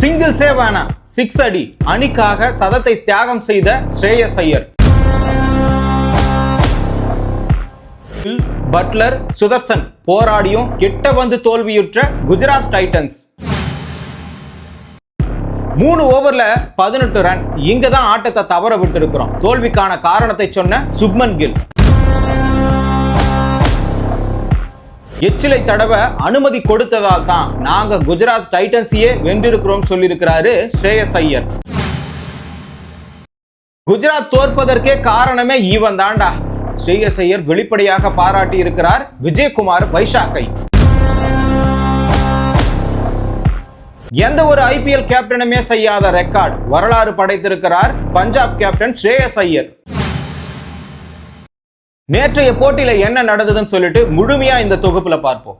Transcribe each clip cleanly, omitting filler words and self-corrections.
சிங்கிள்ஸே வேணாம், 6 அடி அணிக்காக சதத்தை தியாகம் செய்த ஸ்ரேயஸ் ஐயர். பட்லர், சுதர்சன் போராடியும் கிட்ட வந்து தோல்வியுற்ற குஜராத் டைட்டன்ஸ். 3 ஓவர்ல 18 ரன். இங்க தான் ஆட்டத்தை தவற விட்டு இருக்கிறோம். தோல்விக்கான காரணத்தை சொன்ன சுப்மன் கில். எச்சிலை தடவ அனுமதி கொடுத்ததால் தான் நாங்க குஜராத் டைட்டன்ஸையே வென்றிருக்கிறோம் சொல்லியிருக்கிறாரு ஸ்ரேயஸ் ஐயர். குஜராத் தோற்பதற்கே காரணமே இவன் தாண்டா. ஸ்ரேயஸ் ஐயர் வெளிப்படையாக பாராட்டி இருக்கிறார் விஜயகுமார் வைஷாக்கை. எந்த ஒரு ஐபிஎல் கேப்டனுமே செய்யாத ரெக்கார்ட் வரலாறு படைத்திருக்கிறார் பஞ்சாப் கேப்டன் ஸ்ரேயஸ் ஐயர். நேற்றைய போட்டியில என்ன நடந்ததுன்னு சொல்லிட்டு முழுமையா இந்த தொகுப்புல பார்ப்போம்.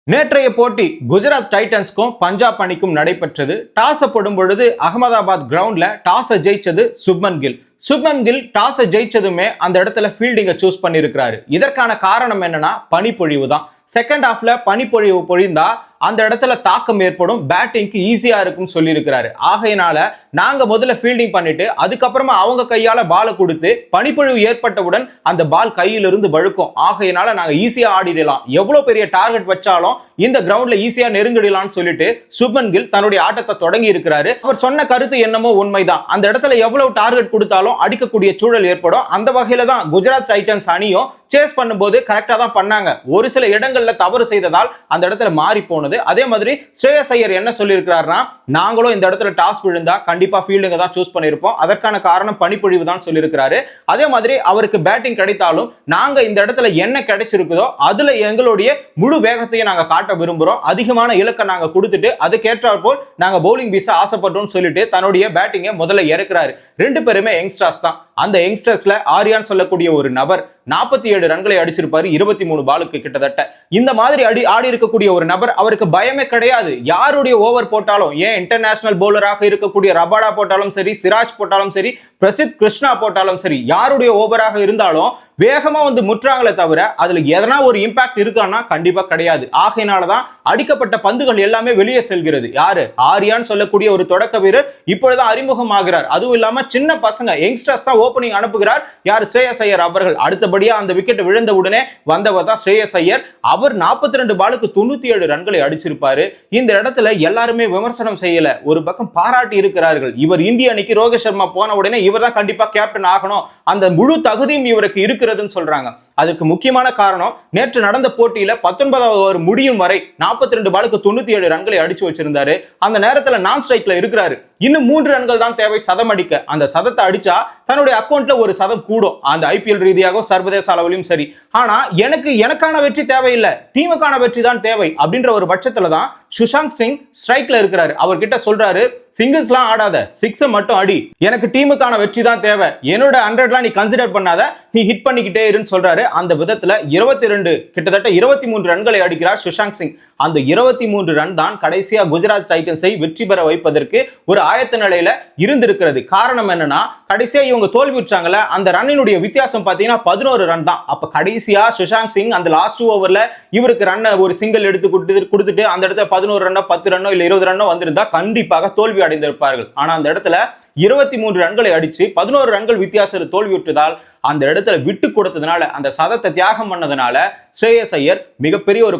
நேற்றைய போட்டி குஜராத் டைட்டன்ஸ்க்கும் பஞ்சாப் அணிக்கும் நடைபெற்றது. டாஸ் போடும் பொழுது அகமதாபாத் கிரவுண்ட்ல டாஸை ஜெயிச்சது சுப்மன் கில். சுப்மன் கில் டாஸை ஜெயிச்சதுமே அந்த இடத்துல ஃபீல்டிங்கை சூஸ் பண்ணியிருக்கிறாரு. இதற்கான காரணம் என்னன்னா பனிப்பொழிவு தான். செகண்ட் ஹாஃப்ல பனிப்பொழிவு பொழிந்தா அந்த இடத்துல தாக்கம் ஏற்படும், பேட்டிங்க்கு ஈஸியா இருக்கும்னு சொல்லியிருக்கிறாரு. ஆகையினால நாங்க முதல்ல ஃபீல்டிங் பண்ணிட்டு அதுக்கப்புறமா அவங்க கையால பாலை கொடுத்து பனிப்பொழிவு ஏற்பட்டவுடன் அந்த பால் கையிலிருந்து வழுக்கும். ஆகையினால நாங்க ஈஸியா ஆடிடலாம், எவ்வளவு பெரிய டார்கெட் வச்சாலும் இந்த கிரவுண்ட்ல ஈஸியா நெருங்கிடலாம்னு சொல்லிட்டு சுப்மன் கில் தன்னுடைய ஆட்டத்தை தொடங்கி இருக்கிறாரு. அவர் சொன்ன கருத்து என்னமோ உண்மைதான். அந்த இடத்துல எவ்வளவு டார்கெட் கொடுத்தாலும் அடிக்கக்கூடிய சூழல் ஏற்படும். அந்த வகையில தான் குஜராத் டைட்டன்ஸ் அணியும் சேஸ் பண்ணும்போது கரெக்டா தான் பண்ணாங்க. ஒரு சில இடங்கள்ல தவறு செய்ததால் அந்த இடத்துல மாறி போனது. அதே மாதிரி ஸ்ரேயஸ் ஐயர் என்ன சொல்லியிருக்கிறாருன்னா, நாங்களும் இந்த இடத்துல டாஸ் விழுந்தா கண்டிப்பா ஃபீல்டிங் தான் சூஸ் பண்ணிருப்போம், அதற்கான காரணம் பனிப்பொழிவு தான் சொல்லியிருக்கிறாரு. அதே மாதிரி அவருக்கு பேட்டிங் கிடைத்தாலும் நாங்க இந்த இடத்துல என்ன கிடைச்சிருக்குதோ அதுல எங்களுடைய முழு வேகத்தையும் நாங்க காட்ட விரும்புறோம். அதிகமான இலக்கை நாங்க கொடுத்துட்டு அதுக்கேற்றாற் போல் நாங்க பவுலிங் வீச ஆசைப்படுறோம் சொல்லிட்டு தன்னுடைய பேட்டிங்கை முதல்ல இறக்குறாரு. 2 பேருமே யங்ஸ்டர்ஸ் தான். அந்த யங்ஸ்டர்ஸ்ல ஆரியான் சொல்லக்கூடிய ஒரு நபர் 47 ரன்களை அடிச்சிருப்பாரு 23 பாலுக்கு கிட்டத்தட்ட. இந்த மாதிரி ஆடி இருக்கக்கூடிய ஒரு நபர், அவருக்கு பயமே கிடையாது. யாருடைய ஓவர் போட்டாலும், ஏன் இன்டர்நேஷனல் பவுலராக இருக்கக்கூடிய ரபாடா போட்டாலும் சரி, சிராஜ் போட்டாலும் சரி, பிரசித் கிருஷ்ணா போட்டாலும் சரி, யாருடைய ஓவராக இருந்தாலும் வேகமா வந்து முற்றாங்களே தவிர அதுல எதனா ஒரு இம்பாக்ட் இருக்கான்னா கண்டிப்பா கிடையாது. ஆகையினாலதான் அடிக்கப்பட்ட பந்துகள் எல்லாமே வெளியே செல்கிறது. யாரு? ஆரியான்னு சொல்லக்கூடிய ஒரு தொடக்க வீரர் இப்பொழுதுதான் அறிமுகமாகிறார். அதுவும் இல்லாம சின்ன பசங்க யங்ஸ்டர்ஸ் தான் ஓபனிங் அனுப்புகிறார். யார்? ஸ்ரேயஸ் ஐயர் அவர்கள். அடுத்தபடியா அந்த விக்கெட் விழுந்த உடனே வந்தவர் தான் ஸ்ரேயஸ் ஐயர். அவர் 42 பாலுக்கு 97 ரன்களை அடிச்சிருப்பாரு. இந்த இடத்துல எல்லாருமே விமர்சனம் செய்யல, ஒரு பக்கம் பாராட்டி இருக்கிறார்கள். இவர் இந்திய அணிக்கு ரோஹித் சர்மா போன உடனே இவர் தான் கண்டிப்பா கேப்டன் ஆகணும், அந்த முழு தகுதியும் இவருக்கு இருக்கிறதுன்னு சொல்றாங்க. அதுக்கு முக்கியமான காரணம், நேற்று நடந்த போட்டியில 19வது ஓவர் முடியும் வரை 42 பாலுக்கு 97 ரன்களை அடிச்சு வச்சிருந்தாரு. அந்த நேரத்துல நான் ஸ்ட்ரைக்ல இருக்கிறாரு. இன்னும் 3 ரன்கள் தான் தேவை சதம் அடிக்க. அந்த சதத்தை அடிச்சா தன்னுடைய அக்கௌண்ட்ல ஒரு சதம் கூடும், அந்த ஐபிஎல் ரீதியாக சர்வதேச அளவிலும் சரி. ஆனா எனக்கான வெற்றி தேவையில்லை, டீமுக்கான வெற்றி தான் தேவை அப்படின்ற ஒரு பட்சத்துல தான் சுஷாந்த் சிங் ஸ்ட்ரைக்ல இருக்கிறாரு. அவர்கிட்ட சொல்றாரு, சிங்கிள்ஸ்லாம் ஆடாத, 6 மட்டும் அடி, எனக்கு டீமுக்கான வெற்றி தான் தேவை, என்னோட 100லாம் நீ கன்சிடர் பண்ணாத, நீ ஹிட் பண்ணிக்கிட்டே இருன்னு சொல்றாரு. அந்த விதத்துல 22 கிட்டத்தட்ட 23 ரன்களை அடிக்கிறார் சுஷாந்த் சிங். அந்த 23 ரன் தான் கடைசியா குஜராத் டைட்டன்ஸை வெற்றி பெற வைப்பதற்கு ஒரு ஆயத்த நிலையில இருந்திருக்கிறது. காரணம் என்னன்னா, கடைசியா இவங்க தோல்வியுற்றாங்கல்ல, அந்த ரன்னினுடைய வித்தியாசம் பாத்தீங்கன்னா 11 ரன் தான். அப்ப கடைசியா சுஷாந்த் சிங் அந்த லாஸ்ட் ஓவர்ல இவருக்கு ரன் ஒரு சிங்கிள் எடுத்து கொடுத்துட்டு அந்த இடத்துல 11 ரன்னோ 10 ரன்னோ இல்ல 20 ரன்னோ வந்திருந்தா கண்டிப்பாக தோல்வி அடைந்திருப்பார்கள். ஆனா அந்த இடத்துல 23 ரன்களை அடிச்சு 11 ரன்கள் வித்தியாசத்தில் தோல்வியுற்றதால் அந்த இடத்துல விட்டு கொடுத்ததுனால, அந்த சதத்தை தியாகம் பண்ணதுனால ஸ்ரேயஸ் ஐயர் மிகப்பெரிய ஒரு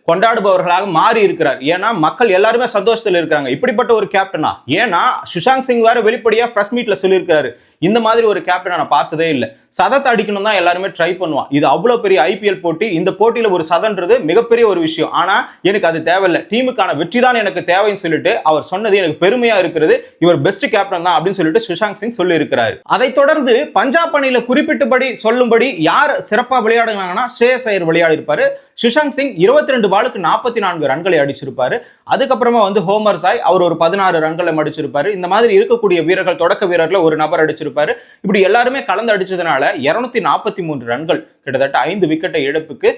கொண்டாடுபவர்களாக மாறி இருக்கிறார். ஏன்னா மக்கள் எல்லாருமே சந்தோஷத்தில் இருக்கிறாங்க, இப்படிப்பட்ட ஒரு கேப்டனா. ஏன்னா சுஷாந்த் சிங் வேற வெளிப்படையா பிரஸ் மீட்ல சொல்லியிருக்காரு, இந்த மாதிரி ஒரு கேப்டனை நான் பார்த்ததே இல்லை, சதத்தை அடிக்கணும் தான் எல்லாருமே ட்ரை பண்ணுவான், இது அவ்வளவு பெரிய ஐபிஎல் போட்டி, இந்த போட்டியில ஒரு சதன்றது மிகப்பெரிய ஒரு விஷயம், ஆனா எனக்கு அது தேவையில்லை, டீமுக்கான வெற்றி தான் எனக்கு தேவைன்னு சொல்லிட்டு அவர் சொன்னது எனக்கு பெருமையா இருக்கிறது, இவர் பெஸ்ட் கேப்டன் தான் அப்படின்னு சொல்லிட்டு சுஷாந்த் சிங் சொல்லி இருக்கிறார். அதை தொடர்ந்து பஞ்சாப் அணியில குறிப்பிட்டபடி சொல்லும்படி யார் சிறப்பா விளையாடுனாங்கன்னா ஸ்ரேயஸ் ஐயர் விளையாடி இருப்பாரு. சுஷாந்த் சிங் 22 பாலுக்கு 44 ரன்களை அடிச்சிருப்பாரு. அதுக்கப்புறமா வந்து ஹோமர் சாய் அவர் ஒரு 16 ரன்களை அடிச்சிருப்பாரு. இந்த மாதிரி இருக்கக்கூடிய வீரர்கள், தொடக்க வீரர்ல ஒரு நபர் அடிச்சிருப்பாரு. இப்படி எல்லாருமே கலந்து அடிச்சதுனால 243 ரன்கள், கிட்டத்தட்ட 5 விக்கெட்டை இழப்புக்கு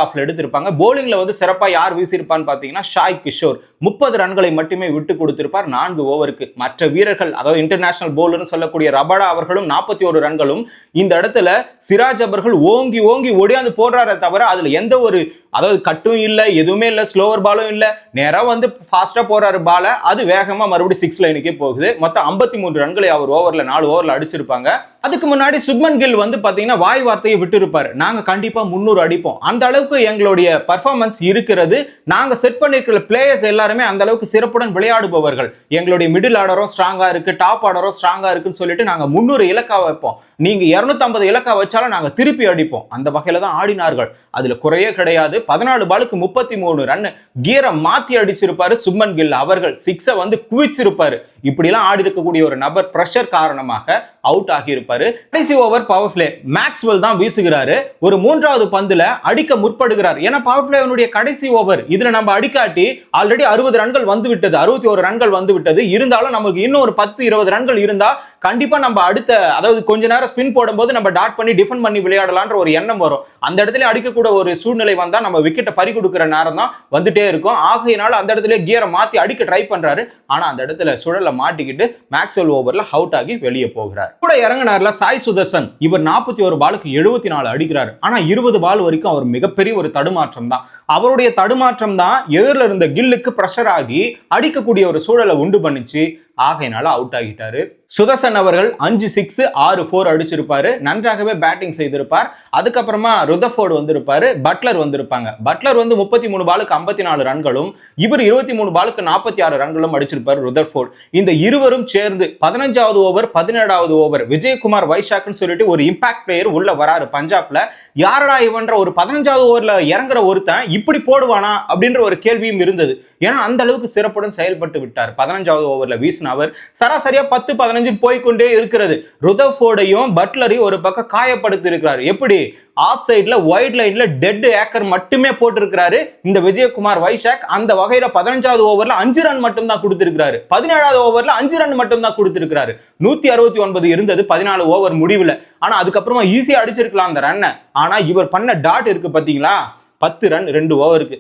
ஆஃப்ல எடுத்திருப்பாங்க. போலிங்ல வந்து சிறப்பா யார் வீசியிருப்பான்னு பாத்தீங்கன்னா ஷாய் கிஷோர் 30 ரன்களை மட்டுமே விட்டு கொடுத்திருப்பார் 4 ஓவருக்கு. மற்ற வீரர்கள், அதாவது இன்டர்நேஷனல் பவுலர்னு சொல்லக்கூடிய ரபாடா அவர்களும் 41 ரன்களும், இந்த இடத்துல சிராஜ் அவர்கள் ஓங்கி ஓங்கி ஒடியாந்து போடுறாரே தவிர அதுல எந்த ஒரு அதாவது கட்டும் இல்ல, எதுவுமே இல்ல, ஸ்லோவர் பாலும் இல்ல, நேரா வந்து ஃபாஸ்டா போறாரு பால, அது வேகமா மறுபடியும் 6 லைனுக்கே போகுது. மொத்தம் 53 ரன்களை அவர் ஓவர்ல 4 ஓவர்ல அடிச்சிருப்பாங்க. அதுக்கு முன்னாடி சுப்மன் கில் வந்து பாத்தீங்கன்னா வாய் வார்த்தையை விட்டு இருப்பாரு, நாங்க கண்டிப்பா 300 அடிப்போம், அந்த அளவுக்கு எங்களுடைய பெர்ஃபார்மன்ஸ் இருக்கிறது, நாங்க செட் பண்ணிருக்கிற பிளேயர்ஸ் எல்லாருமே அந்த அளவுக்கு சிறப்புடன் விளையாடுபவர்கள், எங்களுடைய மிடில் ஆர்டரும் ஸ்ட்ராங்கா இருக்கு, டாப் ஆர்டரும் ஸ்ட்ராங்கா இருக்குன்னு சொல்லிட்டு நாங்க 300 இலக்கா வைப்போம், நீங்க 250 இலக்கா வச்சாலும் நாங்க திருப்பி அடிப்போம், அந்த வகையில தான் ஆடினார்கள். அதுல குறையே கிடையாது. 14 பாலுக்கு 33 ரன் கியரை மாத்தி அடிச்சிருப்பாரு சுப்மன் கில் அவர்கள், 6 வந்து குவிச்சிருப்பாரு. இப்படி எல்லாம் ஆடி இருக்கக்கூடிய ஒரு நபர் பிரஷர் காரணமாக அவுட் ஆகி இருப்பாரு. கடைசி ஓவர் பவர் பிளே மேக்ஸ்வெல் தான் வீசுகிறாரு. ஒரு 3வது பந்துல அடிக்க முற்படுகிறார். ஏன்னா பவர் பிளேனுடைய கடைசி ஓவர், இதுல நம்ம அடிக்காட்டி ஆல்ரெடி 60 ரன்கள் வந்து விட்டது, 61 ரன்கள் வந்து விட்டது. இருந்தாலும் நமக்கு இன்னும் ஒரு 10-20 ரன்கள் இருந்தா கண்டிப்பா நம்ம அடுத்த, அதாவது கொஞ்ச நேரம் ஸ்பின் போடும்போது நம்ம டாட் பண்ணி டிஃபெண்ட் பண்ணி விளையாடலான்ற ஒரு எண்ணம் வரும். அந்த இடத்துல அடிக்கக்கூட ஒரு சூழ்நிலை வந்தா நம்ம விக்கெட்டை பறி கொடுக்கிற நேரம் தான் வந்துட்டே இருக்கும். ஆகையினால அந்த இடத்துல கியரை மாத்தி அடிக்க ட்ரை பண்றாரு. ஆனா அந்த இடத்துல சுழல மாட்டிக்கிட்டு மேக்ஸ்வெல் ஓவர்ல அவுட் ஆகி வெளியே போகிறார். கூட இறங்கினார்ல சாய் சுதர்சன், இவர் 41 பாலுக்கு 74 அடிக்கிறார். ஆனா 20 பால் வரைக்கும் அவர் மிகப்பெரிய ஒரு தடுமாற்றம் தான். அவருடைய தடுமாற்றம் தான் எதிரில் இருந்த கில்லுக்கு பிரஷர் ஆகி அடிக்கக்கூடிய ஒரு சூழலை உண்டு பண்ணிச்சு. ஆகையினால அவுட் ஆகிட்டாரு. சுதர்சன் அவர்கள் 5 6 6 4 அடிச்சிருப்பாரு, நன்றாகவே பேட்டிங் செய்திருப்பார். அதுக்கப்புறமா ருதர்ஃபோர்டு வந்திருப்பாரு, பட்லர் வந்திருப்பாங்க. பட்லர் வந்து 33 பாலுக்கு 54 ரன்களும், இவர் 23 பாலுக்கு 46 ரன்களும் அடிச்சிருப்பாரு ருதர்ஃபோர்டு. இந்த இருவரும் சேர்ந்து 15வது ஓவர் 17வது ஓவர் விஜயகுமார் வைஷாக்னு சொல்லிட்டு ஒரு இம்பாக்ட் பிளேயர் உள்ள வராரு பஞ்சாப்ல. யாரடா இவன்ற ஒரு 15வது ஓவர்ல இறங்குற ஒருத்தன் இப்படி போடுவானா அப்படின்ற ஒரு கேள்வியும் இருந்தது. ஏன்னா அந்த அளவுக்கு சிறப்புடன் செயல்பட்டு விட்டார். 15வது ஓவர்ல வீசின அவர் சராசரியா 10-15 போய்கொண்டே இருக்கிறது. ருதர்ஃபோர்டையும் பட்லரையும் ஒரு பக்கம் காயப்படுத்தி இருக்கிறார். எப்படி? ஆஃப் சைட்ல ஒயிட் லைன்ல டெட் ஏக்கர் மட்டுமே போட்டிருக்கிறாரு இந்த விஜயகுமார் வைஷாக். அந்த வகையில 15வது ஓவர்ல 5 ரன் மட்டும் தான் கொடுத்திருக்கிறாரு. 17வது ஓவர்ல 5 ரன் மட்டும் தான் கொடுத்திருக்கிறாரு. 169 இருந்தது 14 ஓவர் முடிவுல. ஆனா அதுக்கப்புறமா ஈஸியா அடிச்சிருக்கலாம் அந்த ரன்னை. ஆனா இவர் பண்ண டாட் இருக்கு பாத்தீங்களா, 10 ரன் 2 ஓவருக்கு.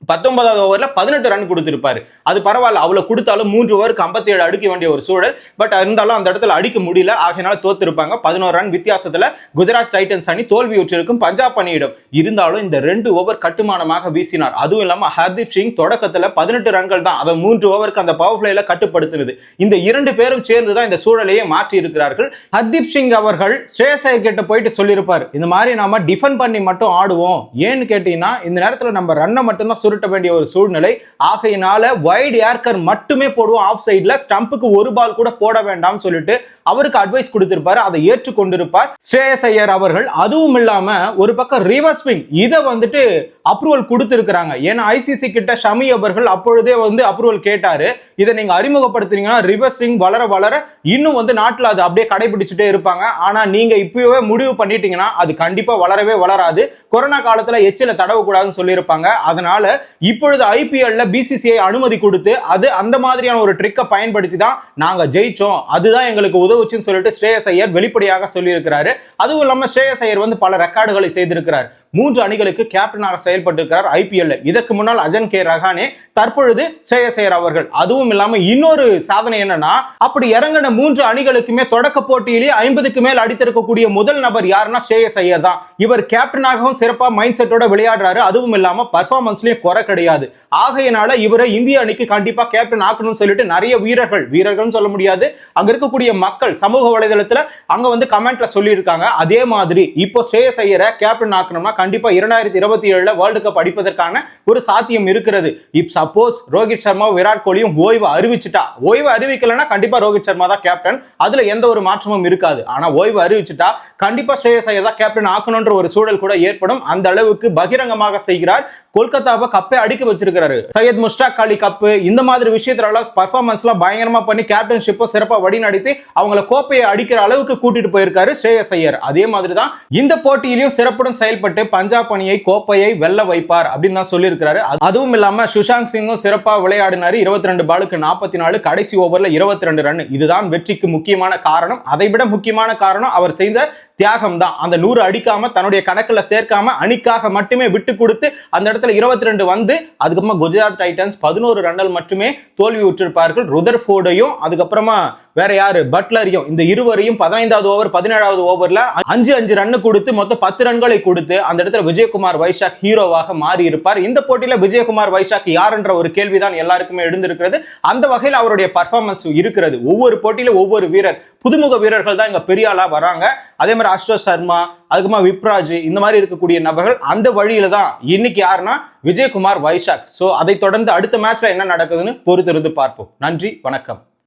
19வது ஓவர்ல 18 ரன் கொடுத்திருப்பாரு. அது பரவாயில்ல, அவ்வளவு கொடுத்தாலும் 3 ஓவருக்கு 57 அடிக்க வேண்டிய ஒரு சூழல். பட் இருந்தாலும் அந்த இடத்துல அடிக்க முடியல, ஆகையினால தோத்திருப்பாங்க. 11 ரன் வித்தியாசத்துல குஜராத் டைட்டன்ஸ் அணி தோல்வியுற்றிருக்கும் பஞ்சாப் அணியிடம். இருந்தாலும் இந்த 2 ஓவர் கட்டுமானமாக வீசினார். அதுவும் இல்லாம ஹர்தீப் சிங் தொடக்கத்துல 18 ரன்கள் தான், அதை 3 ஓவருக்கு அந்த பவர் பிளேல கட்டுப்படுத்தினது. இந்த 2 பேரும் சேர்ந்துதான் இந்த சூழலையே மாற்றி இருக்கிறார்கள். ஹர்தீப் சிங் அவர்கள் ஸ்ரேயஸ் ஐயர் கிட்ட போயிட்டு சொல்லியிருப்பார், இந்த மாதிரி நாம டிஃபெண்ட் பண்ணி மட்டும் ஆடுவோம், ஏன்னு கேட்டீங்கன்னா இந்த நேரத்துல நம்ம ரன்னை மட்டும் தான் சுருட்ட வேண்டிய ஒரு சூழ்நிலை, ஆகையினால வைட் ஏர்க்கர் மட்டுமே போடுவோம், ஆஃப் சைட்ல ஸ்டம்புக்கு ஒரு பால் கூட போட வேண்டாம் சொல்லிட்டு அவருக்கு அட்வைஸ் கொடுத்திருப்பாரு. அதை ஏற்றுக்கொண்டிருப்பார் ஸ்ரேயஸ் ஐயர் அவர்கள். அதுவும் இல்லாம ஒரு பக்கம் ரிவர்ஸ் ஸ்விங் இதை வந்துட்டு அப்ரூவல் கொடுத்திருக்கிறாங்க. ஏன்னா ஐசிசி கிட்ட ஷமி அவர்கள் அப்பொழுதே வந்து அப்ரூவல் கேட்டாரு, இதை நீங்க அறிமுகப்படுத்துறீங்கன்னா ரிவர்ஸ் ஸ்விங் வளர வளர இன்னும் வந்து நாட்டில் அது அப்படியே கடைபிடிச்சுட்டே இருப்பாங்க. ஆனா நீங்க இப்பவே முடிவு பண்ணிட்டீங்கன்னா அது கண்டிப்பா வளரவே வளராது, கொரோனா காலத்துல எச்சில தடவக்கூடாதுன்னு சொல்லியிருப்பாங்க. அதனால இப்பொழுது ஐபிஎல்ல பிசிசிஐ அனுமதி கொடுத்து அது அந்த மாதிரியான ஒரு ட்ரிக்கை பயன்படுத்தி தான் நாங்க ஜெயிச்சோம், அதுதான் எங்களுக்கு உதவுச்சுன்னு சொல்லிட்டு ஸ்ரேயஸ் ஐயர் வெளிப்படையாக சொல்லியிருக்கிறாரு. அதுவும் இல்லாம ஸ்ரேயஸ் ஐயர் வந்து பல ரெக்கார்டுகளை செய்திருக்கிறார். 3 அணிகளுக்கு கேப்டனாக செயல்பட்டிருக்கிறார் ஐபிஎல். இதற்கு முன்னால் அஜன்கே ரஹானே, தற்பொழுது ஸ்ரேயஸ் ஐயர் அவர்கள். அதுவும் இல்லாம இன்னொரு சாதனை என்னன்னா, அப்படி இறங்கின 3 அணிகளுக்குமே தொடக்க போட்டியிலே 50க்கு மேல் அடித்திருக்கக்கூடிய முதல் நபர் யாருன்னா ஸ்ரேயஸ் ஐயர் தான். இவர் கேப்டனாகவும் சிறப்பா மைண்ட் செட்டோட விளையாடுறாரு. அதுவும் இல்லாம பர்ஃபார்மன்ஸ்லயும் குறை கிடையாது. ஆகையினால இவரை இந்திய அணிக்கு கண்டிப்பா கேப்டன் ஆக்கணும்னு சொல்லிட்டு நிறைய வீரர்கள் சொல்ல முடியாது, அங்க இருக்கக்கூடிய மக்கள் சமூக வலைதளத்துல அங்க வந்து கமெண்ட்ல சொல்லி இருக்காங்க. அதே மாதிரி இப்போ ஸ்ரேயஸ் ஐயரை கேப்டன் ஆக்கணும்னா கண்டிப்பா 2027 வேர்ல்டு கப் அடிப்பதற்கான ஒரு சாத்தியம் இருக்கிறது. இப் சப்போஸ் ரோஹித் சர்மா விராட் கோலியும் ஓய்வு அறிவிச்சுட்டா, ஓய்வு அறிவிக்கலன்னா கண்டிப்பா ரோஹித் சர்மா தான் கேப்டன், அதுல எந்த ஒரு மாற்றமும் இருக்காது. ஆனா ஓய்வு அறிவிச்சுட்டா கண்டிப்பா ஸ்ரேயஸ் ஐயர் தான் கேப்டன் ஆக்கணும்ன்ற ஒரு சூழல் கூட ஏற்படும். அந்த அளவுக்கு பகிரங்கமாக செய்கிறார். கொல்கத்தாவை கப்பை அடிக்க வச்சிருக்காரு. சையத் முஷ்டாக் அலி கப்பு இந்த மாதிரி விஷயத்துல பர்ஃபார்மன்ஸ்லாம் பயங்கரமா பண்ணி கேப்டன்ஷிப்பை சிறப்பா வழி நடத்தி அவங்கள கோப்பையை அடிக்கிற அளவுக்கு கூட்டிட்டு போயிருக்காரு ஸ்ரேயஸ் ஐயர். அதே மாதிரி தான் இந்த போட்டியிலையும் சிறப்புடன் செயல்பட்டு பஞ்சாப் அணியை கோப்பையை வெல்ல வைப்பார் அப்படின்னு தான் சொல்லியிருக்காரு. அதுவும் இல்லாம சுஷாந்த் சிங்கும் சிறப்பா விளையாடினாரு. 22 பாலுக்கு 44, கடைசி ஓவர்ல 22 ரன். இதுதான் வெற்றிக்கு முக்கியமான காரணம். அதை விட முக்கியமான காரணம் அவர் செய்த தியாகம் தான். அந்த 100 அடிக்காம தன்னுடைய கணக்குல சேர்க்காம அணிக்காக மட்டுமே விட்டு கொடுத்து அந்த இடத்துல 22 வந்து அதுக்கப்புறமா குஜராத் டைட்டன்ஸ் 11 ரன்கள் மட்டுமே தோல்வி உற்றிருப்பார்கள். ருதர்ஃபோர்டையும் அதுக்கப்புறமா வேற யாரு பட்லரையும், இந்த இருவரையும் 15வது ஓவர் 17வது ஓவர்ல 5 ரன் கொடுத்து மொத்தம் 10 ரன்களை கொடுத்து அந்த இடத்துல விஜயகுமார் வைஷாக் ஹீரோவாக மாறி இருப்பார். இந்த போட்டியில விஜயகுமார் வைஷாக் யாருன்ற ஒரு கேள்விதான் எல்லாருக்குமே எழுந்திருக்கிறது. அந்த வகையில் அவருடைய பர்ஃபார்மன்ஸ் இருக்கிறது. ஒவ்வொரு போட்டியில ஒவ்வொரு வீரர், புதுமுக வீரர்கள் தான் இங்க பெரிய ஆளா வராங்க. அதே மாதிரி அஸ்டோஷ் சர்மா, அதுக்குமா விப்ராஜ், இந்த மாதிரி இருக்கக்கூடிய நபர்கள் அந்த வழியில தான் இன்னைக்கு யாருன்னா விஜயகுமார் வைஷாக். சோ அதை தொடர்ந்து அடுத்த மேட்ச்ல என்ன நடக்குதுன்னு பொறுத்திருந்து பார்ப்போம். நன்றி, வணக்கம்.